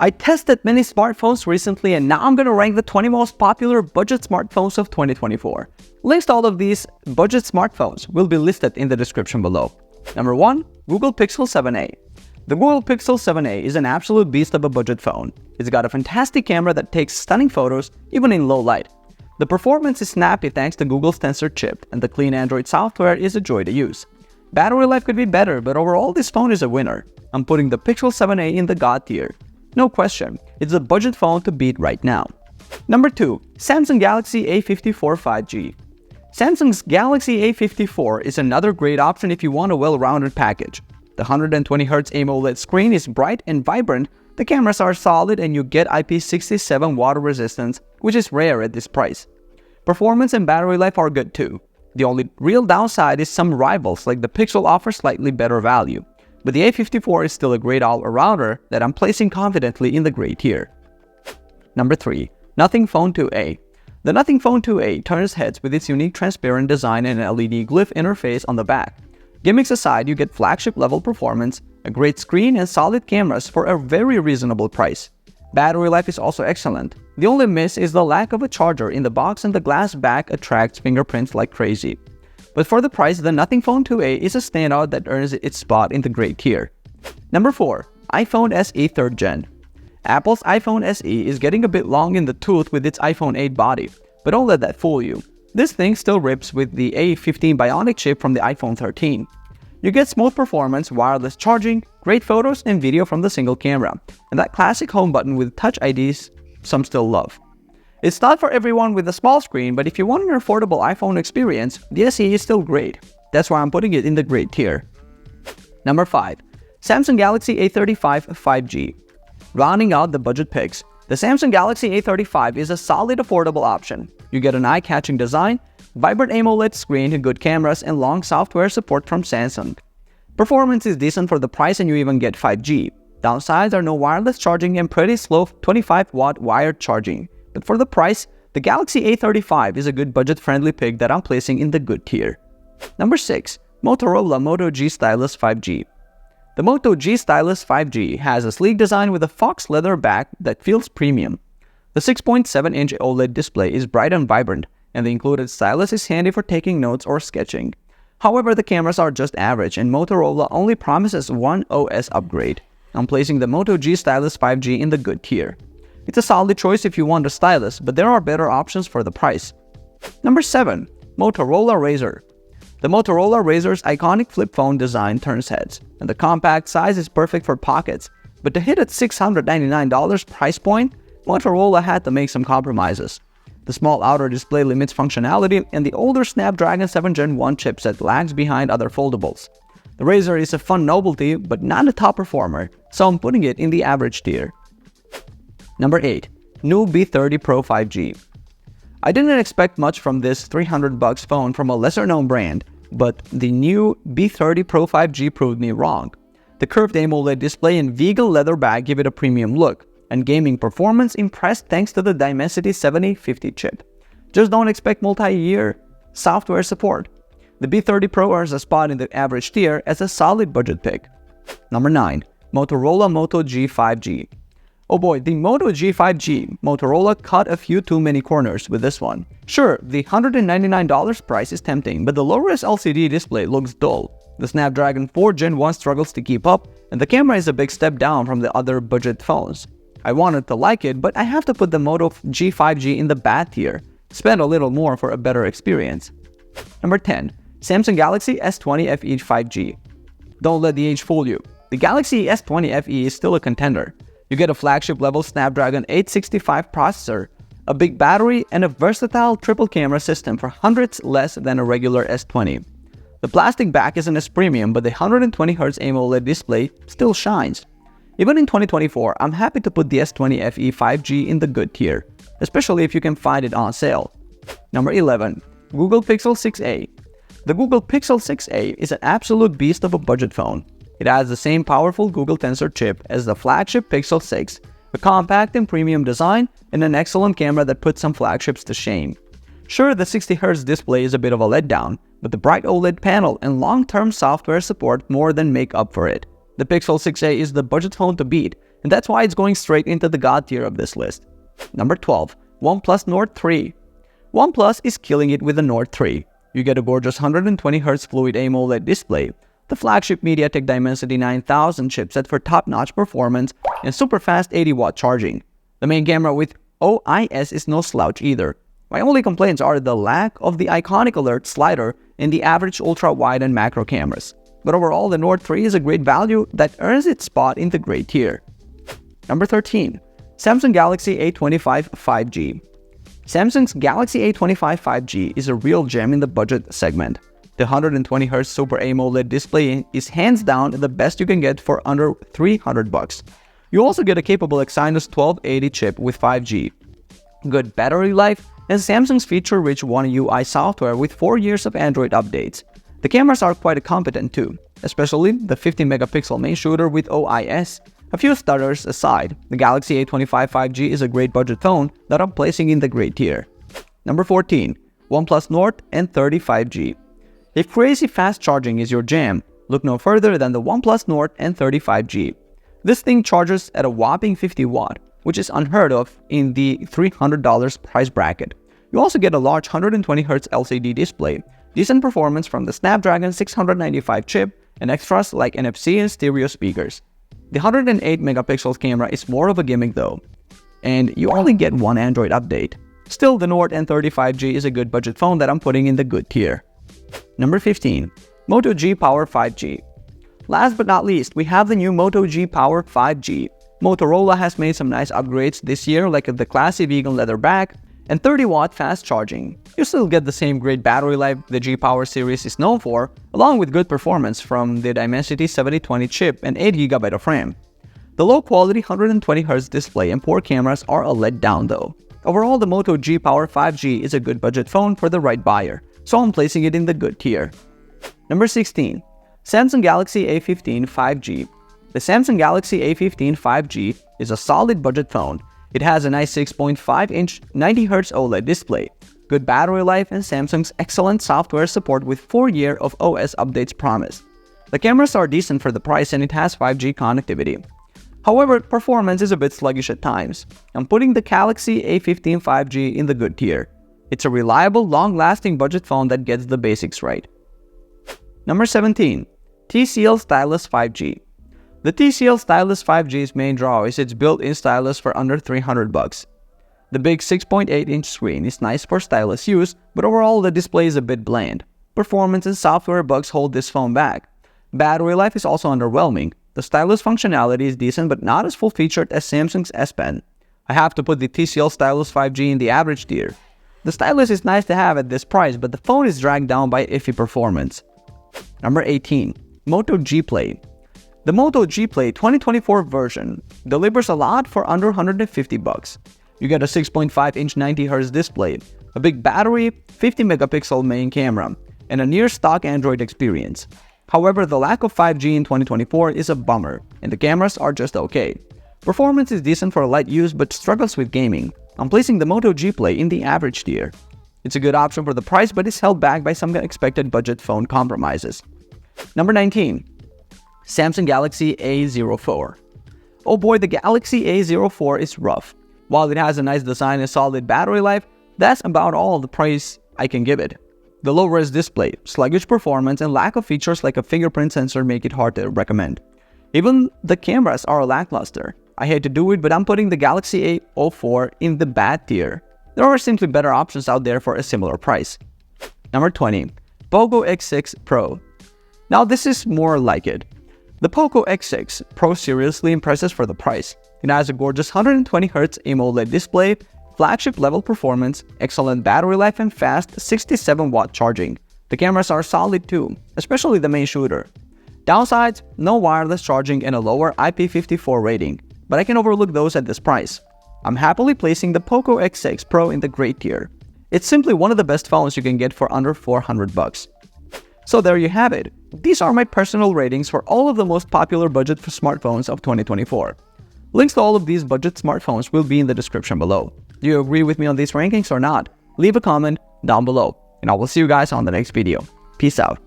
I tested many smartphones recently and now I'm going to rank the 20 most popular budget smartphones of 2024. Links to all of these budget smartphones will be listed in the description below. Number 1. Google Pixel 7a. The Google Pixel 7a is an absolute beast of a budget phone. It's got a fantastic camera that takes stunning photos even in low light. The performance is snappy thanks to Google's Tensor chip, and the clean Android software is a joy to use. Battery life could be better, but overall this phone is a winner. I'm putting the Pixel 7a in the God tier. No question, it's a budget phone to beat right now. Number 2. Samsung Galaxy A54 5G. Samsung's Galaxy A54 is another great option if you want a well-rounded package. The 120Hz AMOLED screen is bright and vibrant, the cameras are solid, and you get IP67 water resistance, which is rare at this price. Performance and battery life are good too. The only real downside is some rivals like the Pixel offer slightly better value, but the A54 is still a great all-arounder that I'm placing confidently in the great tier. Number 3. Nothing Phone 2a. The Nothing Phone 2a turns heads with its unique transparent design and LED glyph interface on the back. Gimmicks aside, you get flagship-level performance, a great screen, and solid cameras for a very reasonable price. Battery life is also excellent. The only miss is the lack of a charger in the box, and the glass back attracts fingerprints like crazy. But for the price, the Nothing Phone 2a is a standout that earns its spot in the great tier. Number 4. iPhone SE 3rd Gen. Apple's iPhone SE is getting a bit long in the tooth with its iPhone 8 body, but don't let that fool you. This thing still rips with the A15 Bionic chip from the iPhone 13. You get smooth performance, wireless charging, great photos and video from the single camera, and that classic home button with Touch IDs some still love. It's not for everyone with a small screen, but if you want an affordable iPhone experience, the SE is still great. That's why I'm putting it in the great tier. Number 5. Samsung Galaxy A35 5G. Rounding out the budget picks, the Samsung Galaxy A35 is a solid affordable option. You get an eye-catching design, vibrant AMOLED screen, good cameras, and long software support from Samsung. Performance is decent for the price and you even get 5G. Downsides are no wireless charging and pretty slow 25-watt wired charging. But for the price, the Galaxy A35 is a good budget-friendly pick that I'm placing in the good tier. Number 6. Motorola Moto G Stylus 5G. The Moto G Stylus 5G has a sleek design with a fox leather back that feels premium. The 6.7-inch OLED display is bright and vibrant, and the included stylus is handy for taking notes or sketching. However, the cameras are just average, and Motorola only promises one OS upgrade. I'm placing the Moto G Stylus 5G in the good tier. It's a solid choice if you want a stylus, but there are better options for the price. Number 7. Motorola Razor. The Motorola Razor's iconic flip phone design turns heads, and the compact size is perfect for pockets. But to hit at $699 price point, Motorola had to make some compromises. The small outer display limits functionality, and the older Snapdragon 7 Gen 1 chipset lags behind other foldables. The Razor is a fun novelty, but not a top performer, so I'm putting it in the average tier. Number 8. New B30 Pro 5G. I didn't expect much from this $300 phone from a lesser-known brand, but the new B30 Pro 5G proved me wrong. The curved AMOLED display and vegan leather back give it a premium look, and gaming performance impressed thanks to the Dimensity 7050 chip. Just don't expect multi-year software support. The B30 Pro earns a spot in the average tier as a solid budget pick. Number 9. Motorola Moto G5G. Oh boy, the Moto G5G, Motorola cut a few too many corners with this one. Sure, the $199 price is tempting, but the low-res LCD display looks dull. The Snapdragon 4 Gen 1 struggles to keep up, and the camera is a big step down from the other budget phones. I wanted to like it, but I have to put the Moto G5G in the bad tier. Spend a little more for a better experience. Number 10. Samsung Galaxy S20 FE 5G. Don't let the age fool you. The Galaxy S20 FE is still a contender. You get a flagship-level Snapdragon 865 processor, a big battery, and a versatile triple-camera system for hundreds less than a regular S20. The plastic back isn't as premium, but the 120Hz AMOLED display still shines. Even in 2024, I'm happy to put the S20 FE 5G in the good tier, especially if you can find it on sale. Number 11. Google Pixel 6a. The Google Pixel 6a is an absolute beast of a budget phone. It has the same powerful Google Tensor chip as the flagship Pixel 6, a compact and premium design, and an excellent camera that puts some flagships to shame. Sure, the 60Hz display is a bit of a letdown, but the bright OLED panel and long-term software support more than make up for it. The Pixel 6a is the budget phone to beat, and that's why it's going straight into the god tier of this list. Number 12. OnePlus Nord 3. OnePlus is killing it with the Nord 3. You get a gorgeous 120Hz Fluid AMOLED display, the flagship MediaTek Dimensity 9000 chipset for top-notch performance, and super fast 80-watt charging. The main camera with OIS is no slouch either. My only complaints are the lack of the iconic alert slider in the average ultra-wide and macro cameras. But overall, the Nord 3 is a great value that earns its spot in the great tier. Number 13. Samsung Galaxy A25 5G. Samsung's Galaxy A25 5G is a real gem in the budget segment. The 120Hz Super AMOLED display is hands down the best you can get for under $300. You also get a capable Exynos 1280 chip with 5G, good battery life, and Samsung's feature-rich One UI software with 4 years of Android updates. The cameras are quite competent too, especially the 50-megapixel main shooter with OIS. A few stutters aside, the Galaxy A25 5G is a great budget phone that I'm placing in the great tier. Number 14. OnePlus Nord N30 5G. If crazy fast charging is your jam, look no further than the OnePlus Nord N30 5G. This thing charges at a whopping 50 watt, which is unheard of in the $300 price bracket. You also get a large 120Hz LCD display, decent performance from the Snapdragon 695 chip, and extras like NFC and stereo speakers. The 108 megapixels camera is more of a gimmick though, and you only get one Android update. Still, the Nord N30 5G is a good budget phone that I'm putting in the good tier. Number 15. Moto G Power 5G. Last but not least, we have the new Moto G Power 5G. Motorola has made some nice upgrades this year, like the classy vegan leather back and 30-watt fast charging. You still get the same great battery life the G Power series is known for, along with good performance from the Dimensity 7020 chip and 8GB of RAM. The low-quality 120Hz display and poor cameras are a letdown though. Overall, the Moto G Power 5G is a good budget phone for the right buyer, so I'm placing it in the good tier. Number 16. Samsung Galaxy A15 5G. The Samsung Galaxy A15 5G is a solid budget phone. It has a nice 6.5-inch 90Hz OLED display, good battery life, and Samsung's excellent software support with 4 years of OS updates promised. The cameras are decent for the price and it has 5G connectivity. However, performance is a bit sluggish at times. I'm putting the Galaxy A15 5G in the good tier. It's a reliable, long-lasting budget phone that gets the basics right. Number 17. TCL Stylus 5G. The TCL Stylus 5G's main draw is its built-in stylus for under $300. The big 6.8-inch screen is nice for stylus use, but overall the display is a bit bland. Performance and software bugs hold this phone back. Battery life is also underwhelming. The stylus functionality is decent but not as full-featured as Samsung's S Pen. I have to put the TCL Stylus 5G in the average tier. The stylus is nice to have at this price, but the phone is dragged down by iffy performance. Number 18. Moto G Play. The Moto G Play 2024 version delivers a lot for under $150. You get a 6.5-inch 90Hz display, a big battery, 50-megapixel main camera, and a near-stock Android experience. However, the lack of 5G in 2024 is a bummer, and the cameras are just okay. Performance is decent for light use but struggles with gaming. I'm placing the Moto G Play in the average tier. It's a good option for the price but is held back by some expected budget phone compromises. Number 19. Samsung Galaxy A04. Oh boy, the Galaxy A04 is rough. While it has a nice design and solid battery life, that's about all the price I can give it. The low-res display, sluggish performance, and lack of features like a fingerprint sensor make it hard to recommend. Even the cameras are lackluster. I hate to do it, but I'm putting the Galaxy A04 in the bad tier. There are simply better options out there for a similar price. Number 20. Poco X6 Pro. Now this is more like it. The Poco X6 Pro seriously impresses for the price. It has a gorgeous 120Hz AMOLED display, flagship-level performance, excellent battery life, and fast 67-watt charging. The cameras are solid too, especially the main shooter. Downsides, no wireless charging and a lower IP54 rating, but I can overlook those at this price. I'm happily placing the Poco X6 Pro in the great tier. It's simply one of the best phones you can get for under $400. So there you have it. These are my personal ratings for all of the most popular budget for smartphones of 2024. Links to all of these budget smartphones will be in the description below. Do you agree with me on these rankings or not? Leave a comment down below, and I will see you guys on the next video. Peace out.